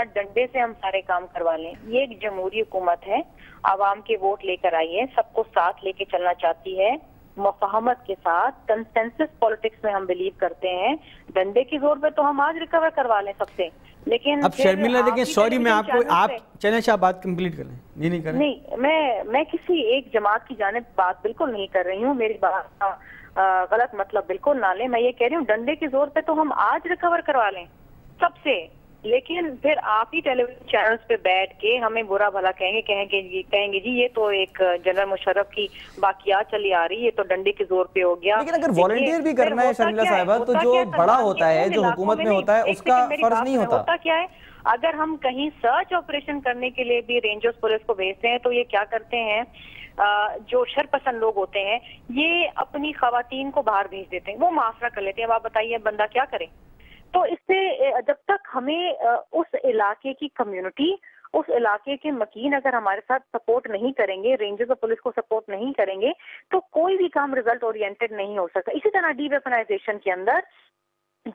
یا ڈنڈے سے ہم سارے کام کروا لیں. یہ ایک جمہوری حکومت ہے, عوام کے ووٹ لے کر آئی ہے, سب کو ساتھ لے کے چلنا چاہتی ہے, مفاہمت کے ساتھ. کنسنسس پالیٹکس میں ہم بلیو کرتے ہیں. ڈنڈے کی زور پہ تو ہم آج ریکور کروا لیں سب سے, لیکن اب شرمیلہ دیکھیں, سوری میں آپ کو, آپ چلیں شاہ بات کمپلیٹ کر لیں. یہ نہیں کریں. نہیں, میں کسی ایک جماعت کی جانب بات بالکل نہیں کر رہی ہوں, میری بات غلط مطلب بالکل نہ لیں. میں یہ کہہ رہی ہوں ڈنڈے کی زور پہ تو ہم آج ریکور کروا لیں سب سے, لیکن پھر آپ ہی ٹیلی ویژن چینلز پہ بیٹھ کے ہمیں برا بھلا کہیں گے جی یہ تو ایک جنرل مشرف کی باقیات چلی آ رہی, یہ تو ڈنڈے کے زور پہ ہو گیا. لیکن اگر والنٹیئر بھی کرنا ہے شرمیلہ صاحبہ تو جو بڑا ہوتا ہے, جو حکومت میں ہوتا ہے, اس کا فرض نہیں ہوتا. ہوتا کیا ہے, اگر ہم کہیں سرچ آپریشن کرنے کے لیے بھی رینجرز پولیس کو بھیجتے ہیں تو یہ کیا کرتے ہیں, جو شرپسند لوگ ہوتے ہیں یہ اپنی خواتین کو باہر بھیج دیتے ہیں, وہ معافرہ کر لیتے ہیں. اب آپ بتائیے بندہ کیا کرے. تو اس سے جب تک ہمیں اس علاقے کی کمیونٹی, اس علاقے کے مکین اگر ہمارے ساتھ سپورٹ نہیں کریں گے, رینجرز اور پولیس کو سپورٹ نہیں کریں گے, تو کوئی بھی کام ریزلٹ اورینٹڈ نہیں ہو سکتا. اسی طرح ڈی ویپنائزیشن کے اندر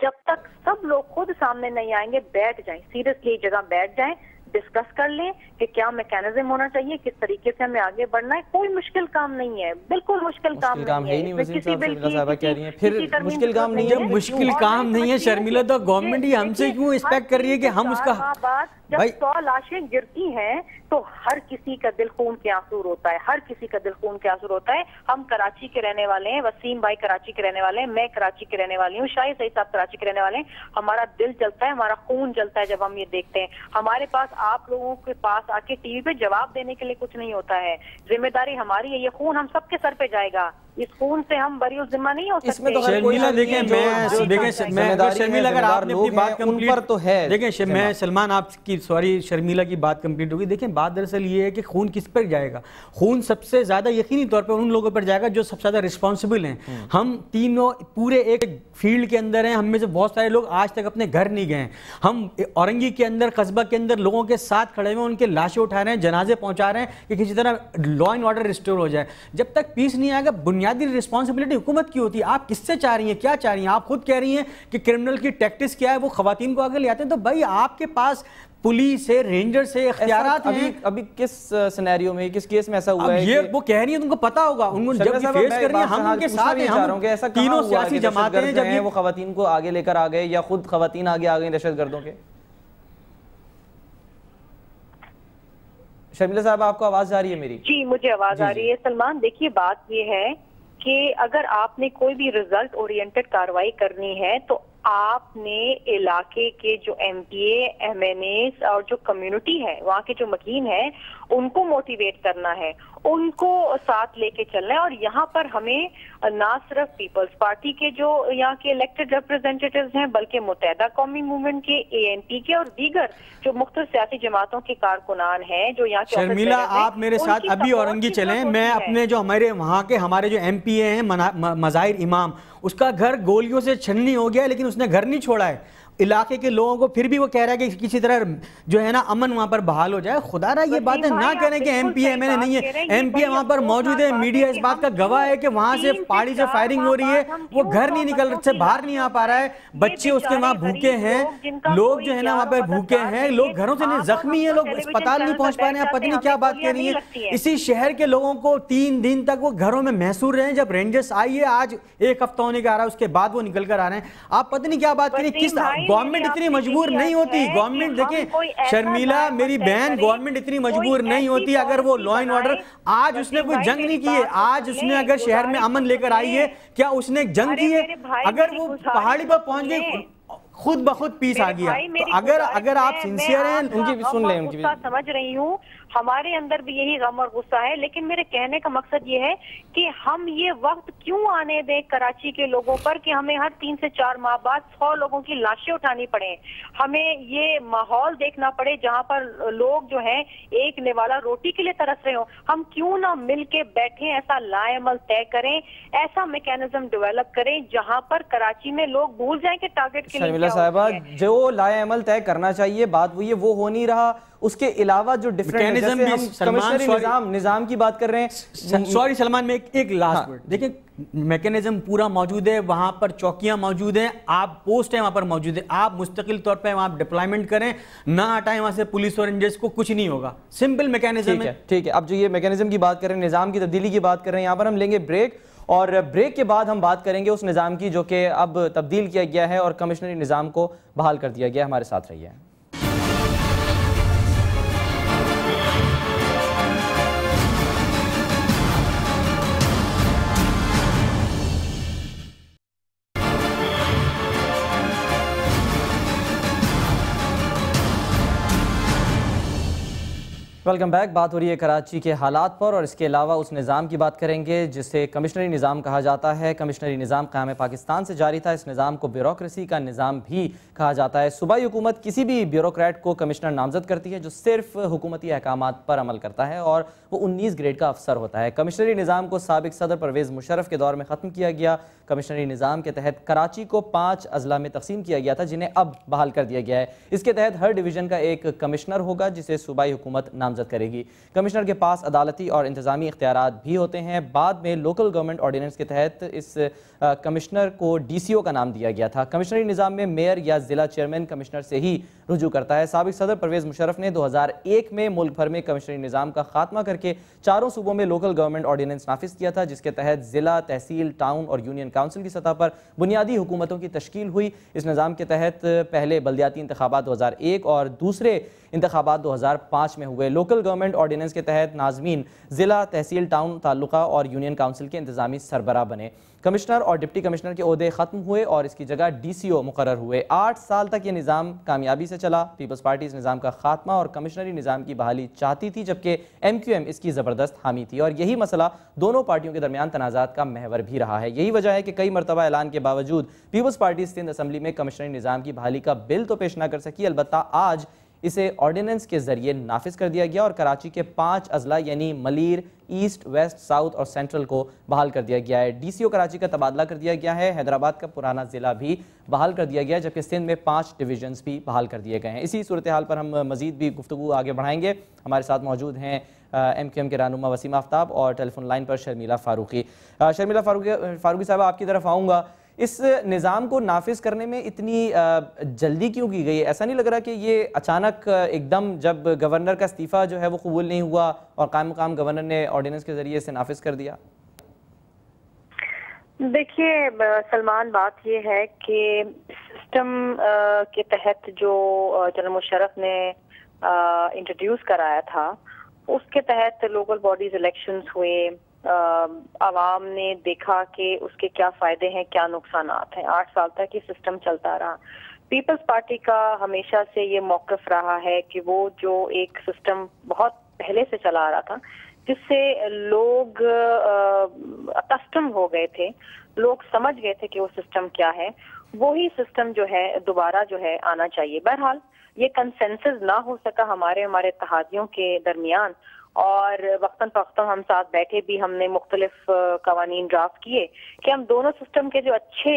جب تک سب لوگ خود سامنے نہیں آئیں گے, بیٹھ جائیں, سیریسلی جگہ بیٹھ جائیں, ڈسکس کر لیں کہ کیا میکینزم ہونا چاہیے, کس طریقے سے ہمیں آگے بڑھنا ہے. کوئی مشکل کام نہیں ہے, بالکل مشکل کام نہیں ہے. وزیر صاحب صاحبہ کہہ رہی ہیں پھر مشکل کام نہیں ہے. مشکل کام نہیں ہے شرمیلہ, تو گورنمنٹ ہی ہم سے کیوں ایکسپیکٹ کر رہی ہے کہ ہم اس کا, جب 100 لاشیں گرتی ہیں تو ہر کسی کا دل خون کے آنسو ہوتا ہے, ہر کسی کا دل خون کے آنسو ہوتا ہے. ہم کراچی کے رہنے والے ہیں, وسیم بھائی کراچی کے رہنے والے ہیں, میں کراچی کے رہنے والی ہوں, شاہد سعید صاحب کراچی کے رہنے والے ہیں. ہمارا دل جلتا ہے, ہمارا خون جلتا ہے جب ہم یہ دیکھتے ہیں. ہمارے پاس آپ لوگوں کے پاس آ کے ٹی وی پہ جواب دینے کے لیے کچھ نہیں ہوتا ہے. ذمہ داری ہماری ہے, یہ خون ہم سب کے سر پہ جائے گا, اس خون سے ہم بری ذمہ نہیں ہو سکتے. شرمیلہ دیکھیں, شرمیلہ اگر آپ نے اپنی بات کمپلیٹ تو ہے, دیکھیں میں سلمان آپ کی, سوری شرمیلہ کی بات کمپلیٹ ہوگی. دیکھیں بات دراصل یہ ہے کہ خون کس پر جائے گا. خون سب سے زیادہ یقینی طور پر ان لوگوں پر جائے گا جو سب سے زیادہ رسپانسبل ہیں. ہم تینوں پورے ایک فیلڈ کے اندر ہیں, ہم میں سے بہت سارے لوگ آج تک اپنے گھر نہیں گئے ہیں. ہم اورنگی کے اندر, قصبہ کے اندر لوگوں کے ساتھ کھڑے ہوئے, ان کے لاشیں اٹھا رہے ہیں, جنازے پہنچا رہے ہیں کہ کسی طرح لا اینڈ آرڈر ریسٹور ہو جائے. جب تک پیس نہیں آئے گا, بنیادی رسپانسبلٹی حکومت کی ہوتی ہے. آپ کس سے چاہ رہی ہیں, کیا چاہ رہی ہیں؟ آپ خود کہہ رہی ہیں کہ کرمنل کی ٹیکٹس کیا ہے, وہ خواتین کو آگے لے آتے ہیں. تو بھائی آپ کے پاس پولیس ہے, رینجر سے اختیارات ہیں. ابھی کس سینیریو میں, کس کیس میں ایسا ہوا ہے؟ یہ وہ کہہ رہی ہیں, تم کو پتا ہوگا, ان کو جب فیس کر رہی ہیں, ہم ان کے ساتھ ہیں. ہم تینوں سیاسی جماعتیں ہیں, جب وہ خواتین کو آگے لے کر آ گئے یا خود خواتین آگے آ گئی دہشت گردوں کے. شرمیلہ صاحب آپ کو آواز آ رہی ہے میری؟ جی مجھے آواز آ رہی ہے. سلمان دیکھیے بات یہ ہے کہ اگر آپ نے کوئی بھی ریزلٹ اورینٹڈ کارروائی کرنی ہے تو آپ نے علاقے کے جو ایم پی اے, ایم این ایز اور جو کمیونٹی ہے, وہاں کے جو مکین ہیں, ان کو موٹیویٹ کرنا ہے, ان کو ساتھ لے کے چلنا ہے. اور یہاں پر ہمیں نہ صرف پیپلز پارٹی کے جو یہاں کے الیکٹڈ ریپرزینٹیٹیوز ہیں, بلکہ متحدہ قومی موومنٹ کے, اے این پی کے اور دیگر جو مختلف سیاسی جماعتوں کے کارکنان ہیں جو یہاں کے. شرمیلہ آپ میرے ساتھ ابھی اورنگی چلیں. میں اپنے جو ہمارے جو ایم پی اے ہیں, مظاہر امام, اس کا گھر گولیوں سے چھننی ہو گیا, لیکن اس نے گھر نہیں چھوڑا ہے. علاقے کے لوگوں کو پھر بھی وہ کہہ رہا ہے کہ کسی طرح جو ہے نا امن وہاں پر بحال ہو جائے. خدا رہا یہ باتیں نہ کریں کہ ایم پی اے میں نے نہیں ہے. ایم پی اے وہاں پر موجود ہے, میڈیا اس بات کا گواہ ہے کہ وہاں سے پہاڑی سے فائرنگ ہو رہی ہے, وہ گھر نہیں نکل سے باہر نہیں آ پا رہا ہے. بچے اس کے وہاں بھوکے ہیں, لوگ جو ہے نا وہاں پر بھوکے ہیں, لوگ گھروں سے زخمی ہیں, لوگ اسپتال نہیں پہنچ پا رہے ہیں. پتہ نہیں کیا بات کہہ رہی ہیں. اسی شہر کے لوگوں کو 3 دن تک وہ گھروں میں محصور رہے ہیں. جب رینجرز آئی ہے, آج 1 ہفتہ ہونے کا آ رہا ہے, اس کے بعد وہ نکل کر آ رہے ہیں. آپ پتہ نہیں کیا بات کر رہی ہیں. کس گورنمنٹ اتنی مجبور نہیں ہوتی. گورنمنٹ دیکھیں شرمیلہ میری بہن, گورنمنٹ اتنی مجبور نہیں ہوتی. اگر وہ لا اینڈ آرڈر, آج اس نے کوئی جنگ نہیں کی ہے, آج اس نے اگر شہر میں امن لے کر آئی ہے, کیا اس نے جنگ کی ہے؟ اگر وہ پہاڑی پر پہنچ گئی, خود بخود پیس آ گیا. اگر آپ سنسیئر ہیں, ان کی بھی سن لیں. ان کی بھی سمجھ رہی ہوں, ہمارے اندر بھی یہی غم اور غصہ ہے, لیکن میرے کہنے کا مقصد یہ ہے کہ ہم یہ وقت کیوں آنے دیں کراچی کے لوگوں پر کہ ہمیں ہر 3 سے 4 ماہ بعد 100 لوگوں کی لاشیں اٹھانی پڑیں. ہمیں یہ ماحول دیکھنا پڑے جہاں پر لوگ جو ہیں ایک نوالا روٹی کے لیے ترس رہے ہوں. ہم کیوں نہ مل کے بیٹھیں, ایسا لائے عمل طے کریں, ایسا میکینزم ڈیولپ کریں جہاں پر کراچی میں لوگ بھول جائیں کہ ٹارگٹ کے لیے. صاحبہ جو لائے عمل طے کرنا چاہیے, بات وہ یہ وہ ہو نہیں رہا. اس کے علاوہ جو ڈفرینٹ کمشنری نظام کی بات کر رہے ہیں. سوری سلمان، میں ایک لاسٹ ورڈ دیکھیں، میکینزم پورا موجود ہے، وہاں پر چوکیاں موجود ہیں، آپ پوسٹ ہیں وہاں پر موجود ہے، آپ مستقل طور پہ وہاں ڈپلائمنٹ کریں، نہ ہٹائیں وہاں سے پولیس اور رینجرز کو، کچھ نہیں ہوگا. سمپل میکینزم ہے. ٹھیک ہے، اب جو یہ میکینزم کی بات کر رہے ہیں، نظام کی تبدیلی کی بات کر رہے ہیں، یہاں پر ہم لیں گے بریک، اور بریک کے بعد ہم بات کریں گے اس نظام کی جو کہ اب تبدیل کیا گیا ہے اور کمشنری نظام کو بحال کر دیا گیا. ہمارے ساتھ رہیے. Welcome back. بات ہو رہی ہے کراچی کے حالات پر، اور اس کے علاوہ اس نظام کی بات کریں گے جسے کمشنری نظام کہا جاتا ہے. کمشنری نظام قیام پاکستان سے جاری تھا. اس نظام کو بیوروکریسی کا نظام بھی کہا جاتا ہے. صوبائی حکومت کسی بھی بیوروکریٹ کو کمشنر نامزد کرتی ہے جو صرف حکومتی احکامات پر عمل کرتا ہے، اور وہ 19 گریڈ کا افسر ہوتا ہے. کمشنری نظام کو سابق صدر پرویز مشرف کے دور میں ختم کیا گیا. کمشنری نظام کے تحت کراچی کو 5 اضلاع میں تقسیم کیا گیا تھا جنہیں اب بحال کر دیا گیا ہے. اس کے تحت ہر ڈویژن کا ایک کمشنر ہوگا جسے صوبائی حکومت نامزد کرے گی. کمشنر کے پاس عدالتی اور انتظامی اختیارات بھی ہوتے ہیں. بعد میں لوکل گورنمنٹ آرڈیننس کے تحت اس کمشنر کو ڈی سی او کا نام دیا گیا تھا. کمشنری نظام میں میئر یا ضلع چیئرمین کمشنر سے ہی رجوع کرتا ہے. سابق صدر پرویز مشرف نے 2001 میں ملک بھر میں کمشنری نظام کا خاتمہ کر کے 4 صوبوں میں لوکل گورنمنٹ آرڈیننس نافذ کیا تھا، جس کے تحت ضلع، تحصیل، ٹاؤن اور یونین کاؤنسل کی سطح پر بنیادی حکومتوں کی تشکیل ہوئی. اس نظام کے تحت پہلے بلدیاتی انتخابات 2001 اور دوسرے انتخابات 2005 میں ہوئے. لوکل گورنمنٹ آرڈیننس کے تحت ناظمین ضلع، تحصیل، ٹاؤن، تعلقہ اور یونین کاؤنسل کے انتظامی سربراہ بنے. کمشنر اور ڈپٹی کمشنر کے عہدے ختم ہوئے اور اس کی جگہ ڈی سی او مقرر ہوئے. 8 سال تک یہ نظام کامیابی سے چلا. پیپلز پارٹی اس نظام کا خاتمہ اور کمشنری نظام کی بحالی چاہتی تھی، جبکہ ایم کیو ایم اس کی زبردست حامی تھی، اور یہی مسئلہ دونوں پارٹیوں کے درمیان تنازعات کا محور بھی رہا ہے. یہی وجہ ہے کہ کئی مرتبہ اعلان کے باوجود پیپلز پارٹی سندھ اسمبلی میں کمشنری نظام کی بحالی کا بل تو پیش نہ کر سکی. البتہ آج اسے آرڈیننس کے ذریعے نافذ کر دیا گیا اور کراچی کے 5 اضلاع یعنی ملیر، ایسٹ، ویسٹ، ساؤتھ اور سینٹرل کو بحال کر دیا گیا ہے. ڈی سی او کراچی کا تبادلہ کر دیا گیا ہے. حیدرآباد کا پرانا ضلع بھی بحال کر دیا گیا ہے، جبکہ سندھ میں 5 ڈویژنز بھی بحال کر دیے گئے ہیں. اسی صورتحال پر ہم مزید بھی گفتگو آگے بڑھائیں گے. ہمارے ساتھ موجود ہیں ایم کیو ایم کے رہنما وسیم آفتاب اور ٹیلی فون لائن پر شرمیلہ فاروقی. شرمیلہ فاروقی صاحب، آپ کی طرف آؤں گا. اس نظام کو نافذ کرنے میں اتنی جلدی کیوں کی گئی ہے؟ ایسا نہیں لگ رہا کہ یہ اچانک ایک دم جب گورنر کا استعفیٰ جو ہے وہ قبول نہیں ہوا اور قائم مقام گورنر نے آرڈیننس کے ذریعے اسے نافذ کر دیا؟ دیکھیے سلمان، بات یہ ہے کہ سسٹم کے تحت جو جنرل مشرف نے انٹروڈیوس کرایا تھا، اس کے تحت لوکل باڈیز الیکشنز ہوئے. عوام نے دیکھا کہ اس کے کیا فائدے ہیں، کیا نقصانات ہیں. 8 سال تک یہ سسٹم چلتا رہا. پیپلز پارٹی کا ہمیشہ سے یہ موقف رہا ہے کہ وہ جو ایک سسٹم بہت پہلے سے چلا رہا تھا، جس سے لوگ اکسٹم ہو گئے تھے، لوگ سمجھ گئے تھے کہ وہ سسٹم کیا ہے، وہی سسٹم جو ہے دوبارہ جو ہے آنا چاہیے. بہرحال یہ کنسنسس نہ ہو سکا ہمارے اتحادیوں کے درمیان، اور وقتاً فوقتاً ہم ساتھ بیٹھے بھی ہم نے مختلف قوانین ڈرافٹ کیے کہ ہم دونوں سسٹم کے جو اچھے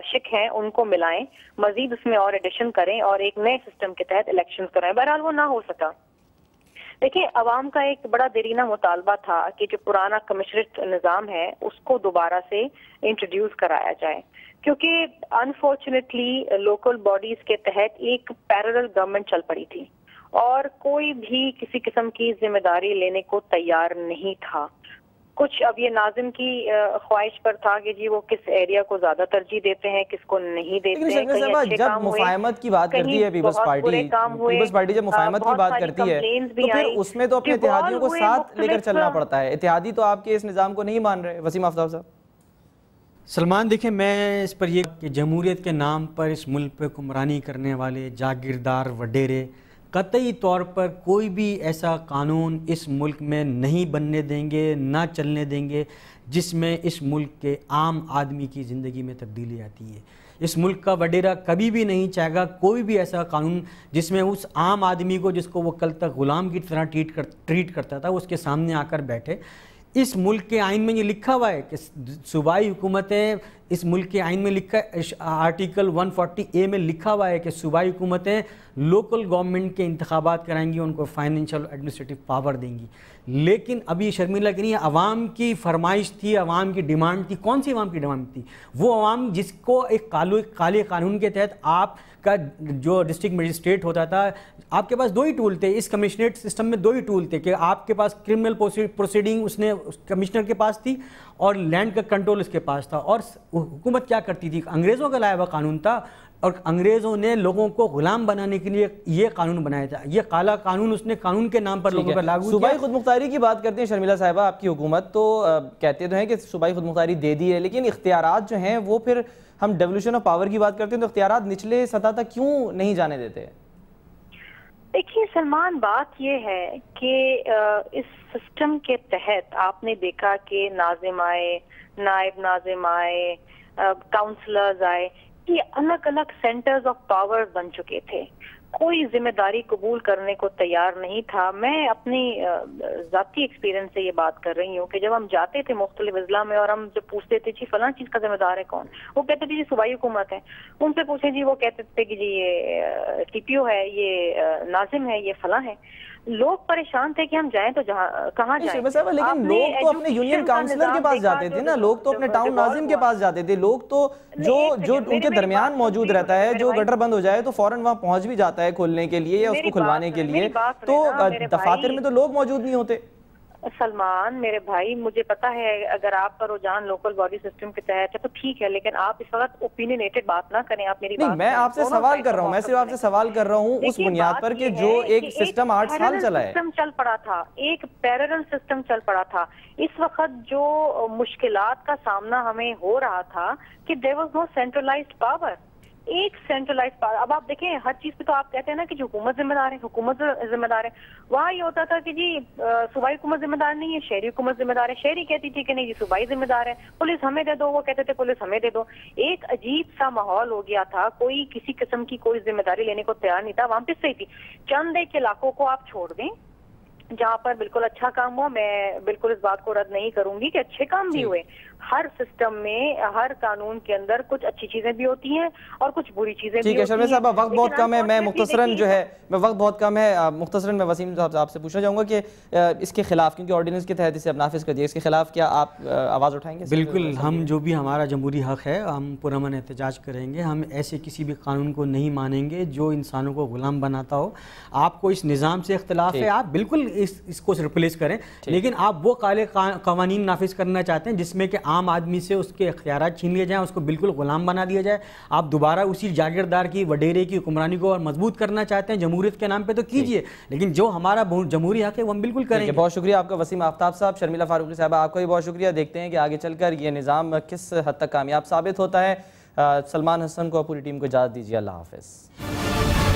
شک ہیں ان کو ملائیں، مزید اس میں اور ایڈیشن کریں اور ایک نئے سسٹم کے تحت الیکشن کرائیں. بہرحال وہ نہ ہو سکا. دیکھیں، عوام کا ایک بڑا دیرینہ مطالبہ تھا کہ جو پرانا کمشنریٹ نظام ہے اس کو دوبارہ سے انٹروڈیوس کرایا جائے، کیونکہ انفارچونیٹلی لوکل باڈیز کے تحت ایک پیرلل گورنمنٹ چل پڑی تھی اور کوئی بھی کسی قسم کی ذمہ داری لینے کو تیار نہیں تھا. کچھ اب یہ ناظم کی خواہش پر تھا کہ جی وہ کس ایریا کو زیادہ ترجیح دیتے ہیں، کس کو نہیں دیتے ہیں. جب مفاہمت کی بات کرتی ہے پیپلز پارٹی جب مفاہمت کی بات کرتی ہے تو پھر اس میں تو اپنے اتحادیوں کو ساتھ لے کر چلنا پڑتا ہے. اتحادی تو آپ کے اس نظام کو نہیں مان رہے. وسیم آفتاب صاحب. سلمان دیکھیں، میں اس پر یہ کہ جمہوریت کے نام پر اس ملک پہ حکمرانی کرنے والے جاگیردار وڈیرے قطعی طور پر کوئی بھی ایسا قانون اس ملک میں نہیں بننے دیں گے، نہ چلنے دیں گے جس میں اس ملک کے عام آدمی کی زندگی میں تبدیلی آتی ہے. اس ملک کا وڈیرا کبھی بھی نہیں چاہے گا کوئی بھی ایسا قانون جس میں اس عام آدمی کو، جس کو وہ کل تک غلام کی طرح ٹریٹ کرتا تھا، اس کے سامنے آ کر بیٹھے. اس ملک کے آئین میں یہ لکھا ہوا ہے کہ صوبائی حکومتیں اس ملک کے آئین میں لکھا ہے, آرٹیکل 140A میں لکھا ہوا ہے کہ صوبائی حکومتیں لوکل گورنمنٹ کے انتخابات کرائیں گی, ان کو فائنینشیل ایڈمنسٹریٹو پاور دیں گی. لیکن ابھی شرمیلا کہ نہیں, عوام کی فرمائش تھی, عوام کی ڈیمانڈ تھی. کون سی عوام کی ڈیمانڈ تھی؟ وہ عوام جس کو ایک کالے قانون کے تحت آپ کا جو ڈسٹرکٹ مجسٹریٹ ہوتا تھا, آپ کے پاس 2 ہی ٹول تھے اس کمشنریٹ سسٹم میں, 2 ہی ٹول تھے کہ آپ کے پاس کرمنل پروسیڈنگ اس کمشنر کے پاس تھی اور لینڈ کا کنٹرول اس کے پاس تھا. اور حکومت کیا کرتی تھی؟ انگریزوں کا لایا ہوا قانون تھا اور انگریزوں نے لوگوں کو غلام بنانے کے لیے یہ قانون بنایا تھا. یہ کالا قانون اس نے قانون کے نام پر لوگوں پر لاگو کیا. صوبائی خود مختاری کی بات کرتے ہیں شرمیلا صاحبہ, آپ کی حکومت تو کہتے تو ہیں کہ صوبائی خود مختاری دے دی ہے, لیکن اختیارات جو ہیں وہ پھر ہم ڈیولوشن آف پاور کی بات کرتے ہیں تو اختیارات نچلے سطح تک کیوں نہیں جانے دیتے؟ دیکھیے سلمان, بات یہ ہے کہ اس سسٹم کے تحت آپ نے دیکھا کہ ناظم آئے, نائب ناظم آئے, کاؤنسلرز آئے, یہ الگ الگ سینٹرز آف پاور بن چکے تھے. کوئی ذمہ داری قبول کرنے کو تیار نہیں تھا. میں اپنی ذاتی ایکسپیرینس سے یہ بات کر رہی ہوں کہ جب ہم جاتے تھے مختلف اضلاع میں اور ہم جب پوچھتے تھے جی فلاں چیز کا ذمہ دار ہے کون, وہ کہتے تھے جی صوبائی حکومت ہے. ان سے پوچھیں جی, وہ کہتے تھے کہ جی یہ ٹی پی او ہے, یہ ناظم ہے, یہ فلاں ہے. لوگ پریشان تھے کہ ہم جائیں تو کہاں جائیں. لیکن لوگ تو اپنے یونین کاؤنسلر کے پاس جاتے تھے نا, لوگ تو اپنے ٹاؤن ناظم کے پاس جاتے تھے, لوگ تو جو ان کے درمیان موجود رہتا ہے, جو گٹر بند ہو جائے تو فوراً وہاں پہنچ بھی جاتا ہے کھولنے کے لیے یا اس کو کھلوانے کے لیے. تو دفاتر میں تو لوگ موجود نہیں ہوتے. سلمان میرے بھائی, مجھے پتا ہے اگر آپ کا رجحان لوکل باڈی سسٹم کے تحت ہے تو ٹھیک ہے, لیکن آپ اس وقت اوپینینیٹڈ بات نہ کریں. آپ میری بات, میں آپ سے سوال کر رہا ہوں, میں صرف آپ سے سوال کر رہا ہوں اس بنیاد پر کہ جو ایک سسٹم 8 سال چلا ہے, سسٹم چل پڑا تھا, ایک پیرلل سسٹم چل پڑا تھا. اس وقت جو مشکلات کا سامنا ہمیں ہو رہا تھا کہ there was no centralized power, ایک سینٹرلائز پاور. اب آپ دیکھیں ہر چیز پہ تو آپ کہتے ہیں نا کہ جو حکومت ذمہ دار ہے, حکومت ذمہ دار ہے. وہاں یہ ہوتا تھا کہ جی صوبائی حکومت ذمہ دار نہیں ہے, شہری حکومت ذمہ دار ہے. شہری کہتی تھی کہ نہیں جی صوبائی ذمہ دار ہے, پولیس ہمیں دے دو, وہ کہتے تھے پولیس ہمیں دے دو. ایک عجیب سا ماحول ہو گیا تھا, کوئی کسی قسم کی کوئی ذمہ داری لینے کو تیار نہیں تھا. وہاں پہ صحیح تھی. چند ایک علاقوں کو آپ چھوڑ دیں جہاں پر بالکل اچھا کام ہوا, میں بالکل اس بات کو رد نہیں کروں گی کہ اچھے کام بھی ہوئے. ہر سسٹم میں, ہر قانون کے اندر کچھ اچھی چیزیں بھی ہوتی ہیں اور کچھ بری چیزیں بھی ہوتی ہیں. ٹھیک ہے شرمیلا صاحبہ, وقت بہت کم ہے, میں مختصراً جو ہے وقت بہت کم ہے, مختصراً میں وسیم صاحب آپ سے پوچھنا چاہوں گا کہ اس کے خلاف, کیونکہ آرڈیننس کے تحت اسے اب نافذ کر دیا, اس کے خلاف کیا آپ آواز اٹھائیں گے؟ بالکل, ہم جو بھی ہمارا جمہوری حق ہے ہم پرامن احتجاج کریں گے. ہم ایسے کسی بھی قانون کو نہیں مانیں گے جو انسانوں کو غلام بناتا ہو. آپ کو اس نظام سے اختلاف ہے, آپ بالکل اس کو ریپلیس کریں, لیکن آپ وہ کالے قوانین نافذ کرنا چاہتے ہیں جس میں کہ عام آدمی سے اس کے اختیارات چھین لیے جائیں, اس کو بالکل غلام بنا دیا جائے. آپ دوبارہ اسی جاگیردار کی, وڈیرے کی حکمرانی کو اور مضبوط کرنا چاہتے ہیں جمہوریت کے نام پہ تو کیجئے, لیکن جو ہمارا جمہوری حق ہے وہ ہم بالکل کریں گے. بہت شکریہ آپ کا وسیم آفتاب صاحب. شرمیلا فاروقی صاحبہ آپ کا بھی بہت شکریہ. دیکھتے ہیں کہ آگے چل کر یہ نظام کس حد تک کامیاب ثابت ہوتا ہے. سلمان حسن کو اور پوری ٹیم کو اجازت دیجیے. اللہ حافظ.